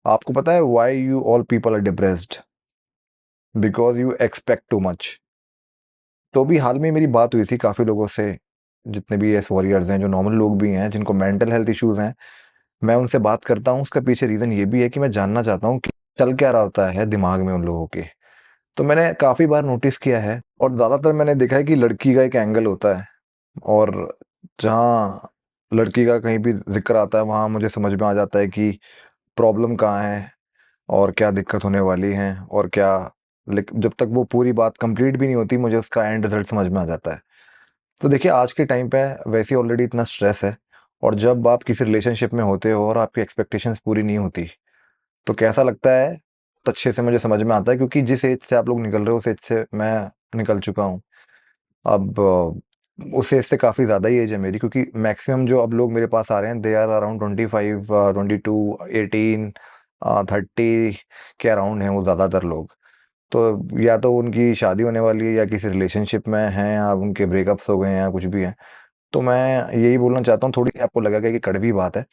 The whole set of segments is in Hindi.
आपको पता है why you all people are depressed? Because you expect too much. तो अभी हाल में मेरी बात हुई थी काफ़ी लोगों से, जितने भी एस वॉरियर्स हैं, जो नॉर्मल लोग भी हैं, जिनको मेंटल हेल्थ इश्यूज हैं। मैं उनसे बात करता हूँ, उसका पीछे रीज़न ये भी है कि मैं जानना चाहता हूँ कि चल क्या रहा होता है दिमाग में उन लोगों के। तो मैंने काफ़ी बार नोटिस किया है, और ज़्यादातर मैंने देखा है कि लड़की का एक एंगल होता है, और जहाँ लड़की का कहीं भी जिक्र आता है वहाँ मुझे समझ में आ जाता है कि प्रॉब्लम कहाँ है और क्या दिक्कत होने वाली है और क्या। लेकिन जब तक वो पूरी बात कंप्लीट भी नहीं होती, मुझे उसका एंड रिजल्ट समझ में आ जाता है। तो देखिए, आज के टाइम पे वैसे ही ऑलरेडी इतना स्ट्रेस है, और जब आप किसी रिलेशनशिप में होते हो और आपकी एक्सपेक्टेशंस पूरी नहीं होती, तो कैसा लगता है तो अच्छे से मुझे समझ में आता है, क्योंकि जिस एज से आप लोग निकल रहे हो उस एज से मैं निकल चुका हूँ। अब उस एज से काफ़ी ज़्यादा ही एज है मेरी, क्योंकि मैक्सिमम जो अब लोग मेरे पास आ रहे हैं दे आर अराउंड 25, 22, 18, 30 के अराउंड हैं वो ज़्यादातर लोग। तो या तो उनकी शादी होने वाली है, या किसी रिलेशनशिप में हैं, या उनके ब्रेकअप्स हो गए हैं, या कुछ भी है। तो मैं यही बोलना चाहता हूँ, थोड़ी सी आपको लगेगा कि कड़वी बात है,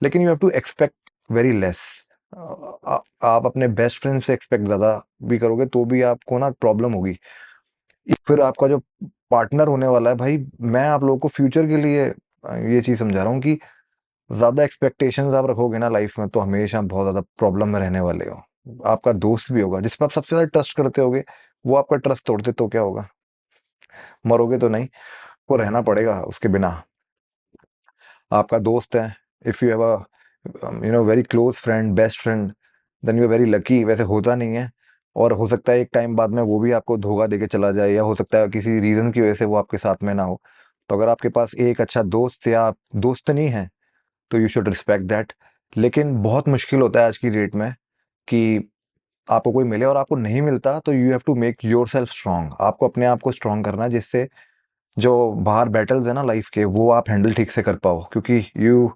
लेकिन you have to expect very less. आप अपने बेस्ट फ्रेंड से एक्सपेक्ट ज़्यादा भी करोगे तो भी आपको ना प्रॉब्लम होगी। फिर आपका जो पार्टनर होने वाला है भाई, मैं आप लोगों को फ्यूचर के लिए ये चीज़ समझा रहा हूँ कि ज़्यादा एक्सपेक्टेशंस आप रखोगे ना लाइफ में, तो हमेशा बहुत ज़्यादा प्रॉब्लम में रहने वाले हो। आपका दोस्त भी होगा जिस पर आप सबसे ज़्यादा ट्रस्ट करते होगे, वो आपका ट्रस्ट तोड़ दे तो क्या होगा? मरोगे तो नहीं, को रहना पड़ेगा उसके बिना। आपका दोस्त है, if you have a very close friend, best friend, then you are very lucky. वैसे होता नहीं है, और हो सकता है एक टाइम बाद में वो भी आपको धोखा देके चला जाए, या हो सकता है किसी रीज़न की वजह से वो आपके साथ में ना हो। तो अगर आपके पास एक अच्छा दोस्त या दोस्त नहीं है, तो यू शुड रिस्पेक्ट दैट। लेकिन बहुत मुश्किल होता है आज की डेट में कि आपको कोई मिले, और आपको नहीं मिलता तो you have to make yourself strong. आपको अपने आप को स्ट्रांग करना है, जिससे जो बाहर बैटल्स है ना लाइफ के, वो आप हैंडल ठीक से कर पाओ, क्योंकि यू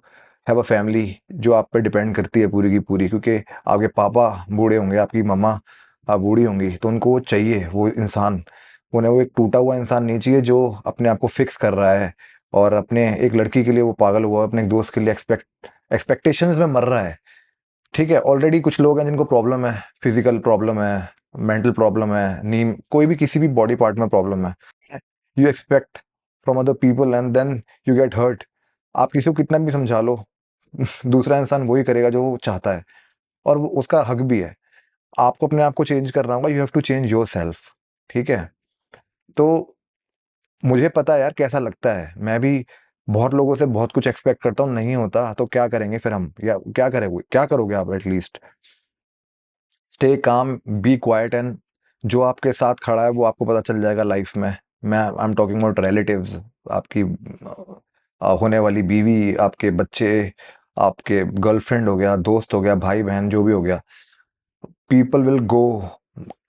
हैव अ फैमिली जो आप पे डिपेंड करती है पूरी की पूरी। क्योंकि आपके पापा बूढ़े होंगे, आपकी मम्मा बूढ़ी होंगी, तो उनको वो चाहिए, वो इंसान। उन्हें वो एक टूटा हुआ इंसान नहीं चाहिए जो अपने आप को फिक्स कर रहा है, और अपने एक लड़की के लिए वो पागल हुआ है, अपने एक दोस्त के लिए एक्सपेक्टेशंस में मर रहा है। ठीक है, ऑलरेडी कुछ लोग हैं जिनको प्रॉब्लम है, फिजिकल प्रॉब्लम है, मेंटल प्रॉब्लम है, नींद, कोई भी किसी भी बॉडी पार्ट में प्रॉब्लम है। You expect from other people and then you get hurt. आप किसी को कितना भी समझा लो, दूसरा इंसान वही करेगा जो वो चाहता है, और वो उसका हक भी है। आपको अपने आप को चेंज करना होगा, you have to change yourself. ठीक है? तो मुझे पता है यार कैसा लगता है, मैं भी बहुत लोगों से बहुत कुछ एक्सपेक्ट करता हूँ, नहीं होता तो क्या करेंगे फिर हम, या क्या करोगे आप? At least stay calm, be quiet, and जो आपके साथ खड़ा है वो आपको पता चल जाएगा लाइफ में। मैं I am talking about relatives, आपकी होने वाली बीवी, आपके बच्चे, आपके गर्लफ्रेंड हो गया, दोस्त हो गया, भाई बहन जो भी हो गया। पीपल विल गो,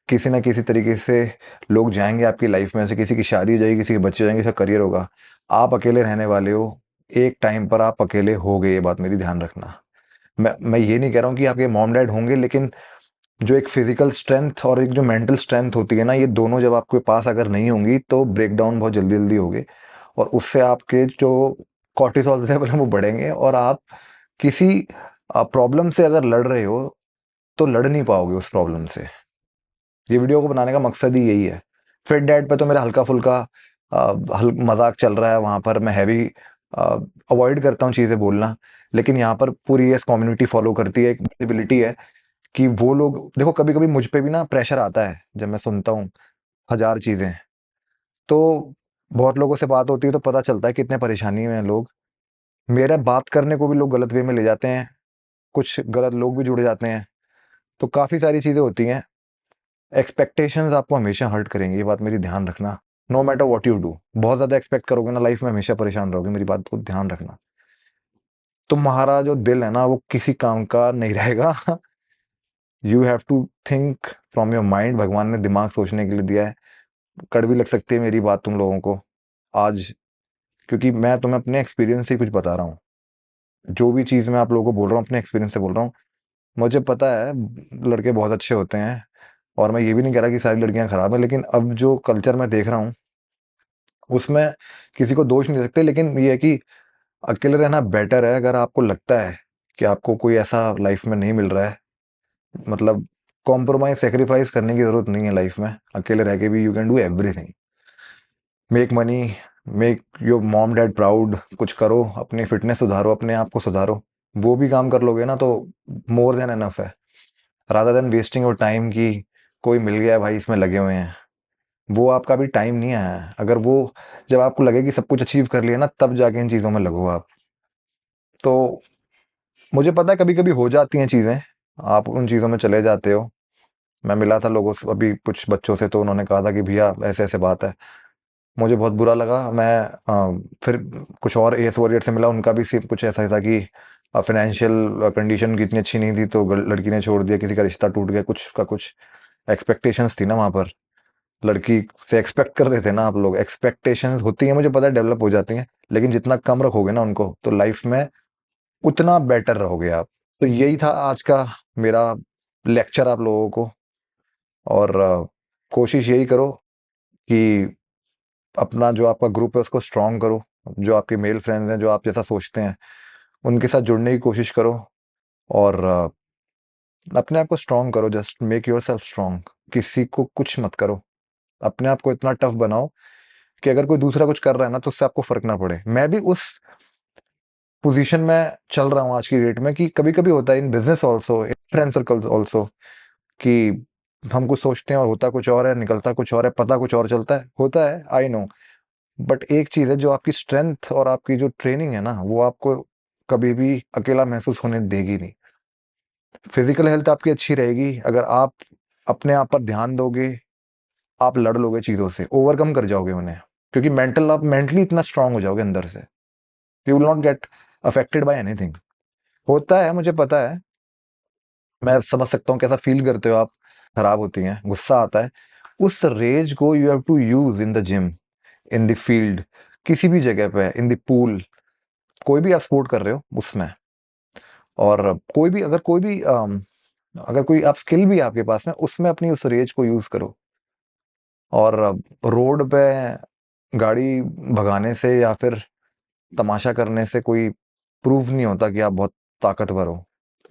किसी ना किसी तरीके से लोग जाएंगे आपकी लाइफ में से। किसी की शादी हो जाएगी, किसी के बच्चे हो जाएंगे, किसी का करियर होगा। आप अकेले रहने वाले हो, एक टाइम पर आप अकेले हो गए, ये बात मेरी ध्यान रखना। मैं ये नहीं कह रहा हूँ कि आपके मॉम डैड होंगे, लेकिन जो एक फिजिकल स्ट्रेंथ और एक जो मेंटल स्ट्रेंथ होती है ना, ये दोनों जब आपके पास अगर नहीं होंगी तो ब्रेक डाउन बहुत जल्दी जल्दी होगे, और उससे आपके जो कॉर्टिसोल लेवल है वो बढ़ेंगे, और आप किसी प्रॉब्लम से अगर लड़ रहे हो तो लड़ नहीं पाओगे उस प्रॉब्लम से। ये वीडियो को बनाने का मकसद ही यही है। फिट डैट पे तो मेरा हल्का फुल्का मजाक चल रहा है, वहाँ पर मैं हैवी अवॉइड करता हूँ चीज़ें बोलना। लेकिन यहाँ पर पूरी एस कम्युनिटी फॉलो करती है, एक विजिबिलिटी है कि वो लोग देखो, कभी कभी मुझ पे भी ना प्रेशर आता है जब मैं सुनता हूँ हजार चीज़ें। तो बहुत लोगों से बात होती है तो पता चलता है कितने परेशानी में हैं लोग। मेरा बात करने को भी लोग गलत वे में ले जाते हैं, कुछ गलत लोग भी जुड़ जाते हैं। तो काफ़ी सारी चीज़ें होती हैं। एक्सपेक्टेशंस आपको हमेशा हर्ट करेंगी, ये बात मेरी ध्यान रखना। No matter what you do, बहुत ज़्यादा एक्सपेक्ट करोगे ना लाइफ में, हमेशा परेशान रहोगे, मेरी बात को ध्यान रखना। तुम्हारा जो दिल है ना वो किसी काम का नहीं रहेगा। You have to think from your mind. भगवान ने दिमाग सोचने के लिए दिया है। कड़वी लग सकती है मेरी बात तुम लोगों को आज, क्योंकि मैं तुम्हें अपने एक्सपीरियंस से कुछ बता रहा हूँ। जो भी चीज़ मैं आप लोगों को बोल रहा हूँ अपने एक्सपीरियंस से बोल रहा हूँ। मुझे पता है लड़के बहुत अच्छे होते हैं, और मैं ये भी नहीं कह रहा कि सारी लड़कियां खराब हैं, लेकिन अब जो कल्चर मैं देख रहा हूँ उसमें किसी को दोष नहीं दे सकते। लेकिन ये है कि अकेले रहना बेटर है। अगर आपको लगता है कि आपको कोई ऐसा लाइफ में नहीं मिल रहा है मतलब कॉम्प्रोमाइज़, सैक्रिफाइस करने की ज़रूरत नहीं है लाइफ में। अकेले रह के भी you can do everything. Make money, make your mom dad proud, कुछ करो, अपनी फिटनेस सुधारो, अपने आप को सुधारो। वो भी काम कर लोगे ना तो मोर देन एनफ है। Rather than wasting your time कि कोई मिल गया है भाई इसमें लगे हुए हैं। वो आपका भी टाइम नहीं आया है। अगर वो जब आपको लगे कि सब कुछ अचीव कर लिया ना, तब जाके इन चीज़ों में लगो आप। तो मुझे पता है कभी कभी हो जाती हैं चीज़ें, आप उन चीज़ों में चले जाते हो। मैं मिला था लोगों से अभी कुछ बच्चों से, तो उन्होंने कहा था कि भैया ऐसे ऐसे बात है। मुझे बहुत बुरा लगा। मैं फिर कुछ और एएस वॉरियर से मिला, उनका भी सेम कुछ ऐसा ही था कि फाइनेंशियल कंडीशन की इतनी अच्छी नहीं थी, तो लड़की ने छोड़ दिया, किसी का रिश्ता टूट गया, कुछ का कुछ एक्सपेक्टेशंस थी ना वहाँ पर। लड़की से एक्सपेक्ट कर रहे थे ना आप लोग, एक्सपेक्टेशंस होती हैं, मुझे पता है डेवलप हो जाती हैं, लेकिन जितना कम रखोगे ना उनको, तो लाइफ में उतना बेटर रहोगे आप। तो यही था आज का मेरा लेक्चर आप लोगों को। और कोशिश यही करो कि अपना जो आपका ग्रुप है उसको स्ट्रॉन्ग करो। जो आपके मेल फ्रेंड्स हैं जो आप जैसा सोचते हैं, उनके साथ जुड़ने की कोशिश करो। और अपने आप को स्ट्रॉन्ग करो। Just make your self strong. किसी को कुछ मत करो। अपने आप को इतना टफ बनाओ कि अगर कोई दूसरा कुछ कर रहा है ना, तो उससे आपको फर्क ना पड़े। मैं भी उस पोजीशन में चल रहा हूँ आज की डेट में कि कभी कभी होता है in business also, in friend circles also, कि हम कुछ सोचते हैं और होता कुछ और है, निकलता कुछ और है, पता कुछ और चलता है, होता है, आई नो। बट एक चीज़ है, जो आपकी स्ट्रेंथ और आपकी जो ट्रेनिंग है ना, वो आपको कभी भी अकेला महसूस होने देगी नहीं। फिजिकल हेल्थ आपकी अच्छी रहेगी अगर आप अपने आप पर ध्यान दोगे। आप लड़ लोगे चीज़ों से, ओवरकम कर जाओगे उन्हें, क्योंकि आप मेंटली इतना स्ट्रांग हो जाओगे अंदर से। You will not get affected by anything. होता है, मुझे पता है, मैं समझ सकता हूँ कैसा फील करते हो आप। खराब होती हैं, गुस्सा आता है। उस रेज को you have to use in the gym, in the field, किसी भी जगह पे, इन द पूल, कोई भी आप स्पोर्ट कर रहे हो उसमें। और कोई भी अगर कोई भी अगर कोई आप स्किल भी है आपके पास में, उसमें अपनी उस रेज को यूज करो। और रोड पे गाड़ी भगाने से या फिर तमाशा करने से कोई प्रूव नहीं होता कि आप बहुत ताकतवर हो।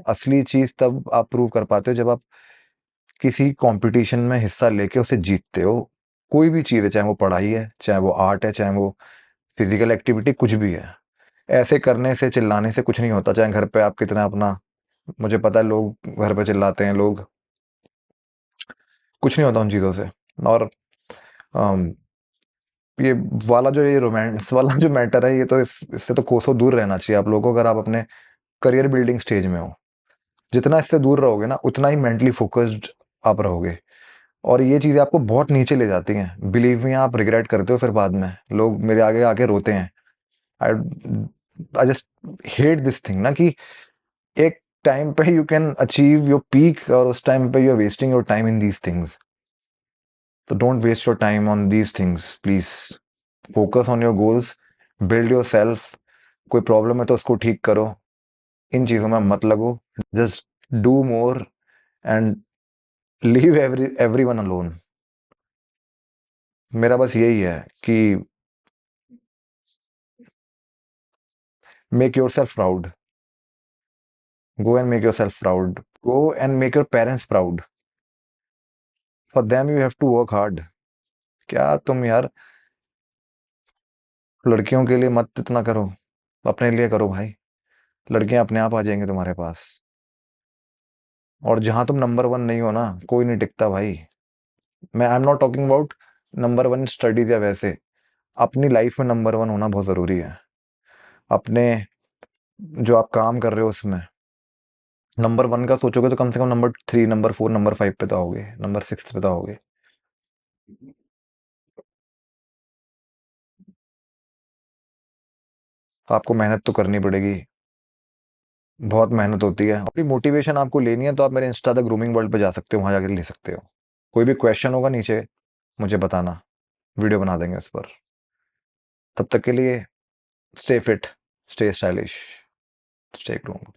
असली चीज तब आप प्रूव कर पाते हो जब आप किसी कंपटीशन में हिस्सा लेके उसे जीतते हो। कोई भी चीज़ है, चाहे वो पढ़ाई है, चाहे वो आर्ट है, चाहे वो फिजिकल एक्टिविटी, कुछ भी है। ऐसे करने से, चिल्लाने से कुछ नहीं होता। चाहे घर पे आप कितना अपना, मुझे पता है लोग घर पे चिल्लाते हैं, लोग, कुछ नहीं होता उन चीज़ों से। और अम, ये ये रोमांस वाला जो मैटर है, ये तो इससे तो कोसों दूर रहना चाहिए आप लोगों को, अगर आप अपने करियर बिल्डिंग स्टेज में हो। जितना इससे दूर रहोगे ना, उतना ही मेंटली फोकस्ड आप रहोगे। और ये चीज़ें आपको बहुत नीचे ले जाती हैं, बिलीव मी। आप रिग्रेट करते हो फिर बाद में, लोग मेरे आगे आके रोते हैं। I I just hate this thing ना, कि एक टाइम पे you can achieve your peak, और उस टाइम पे you are wasting your time in these things. तो don't waste your time on these things please. Focus on your goals, build yourself. कोई प्रॉब्लम है तो उसको ठीक करो, इन चीज़ों में मत लगो। Just do more and leave every one alone. मेरा बस यही है कि make your self proud. Go and make yourself proud. Go and make your parents proud. For them you have to work hard. क्या तुम यार लड़कियों के लिए मत इतना करो, अपने लिए करो भाई। लड़कियां अपने आप आ जाएंगी तुम्हारे पास। और जहां तुम नंबर वन नहीं हो ना, कोई नहीं टिकता भाई। मैं I am not talking about number one studies या वैसे। अपनी लाइफ में नंबर वन होना बहुत जरूरी है। अपने जो आप काम कर रहे हो उसमें नंबर वन का सोचोगे तो कम से कम number three, number four, number five पे तो आओगे, नंबर सिक्स पे तो आओगे। आपको मेहनत तो करनी पड़ेगी। बहुत मेहनत होती है। अपनी मोटिवेशन आपको लेनी है तो आप मेरे इंस्टा द ग्रूमिंग वर्ल्ड पे जा सकते हो, वहां जाकर ले सकते हो। कोई भी क्वेश्चन होगा नीचे मुझे बताना, वीडियो बना देंगे उस पर। तब तक के लिए stay fit, stay stylish, stay groomed.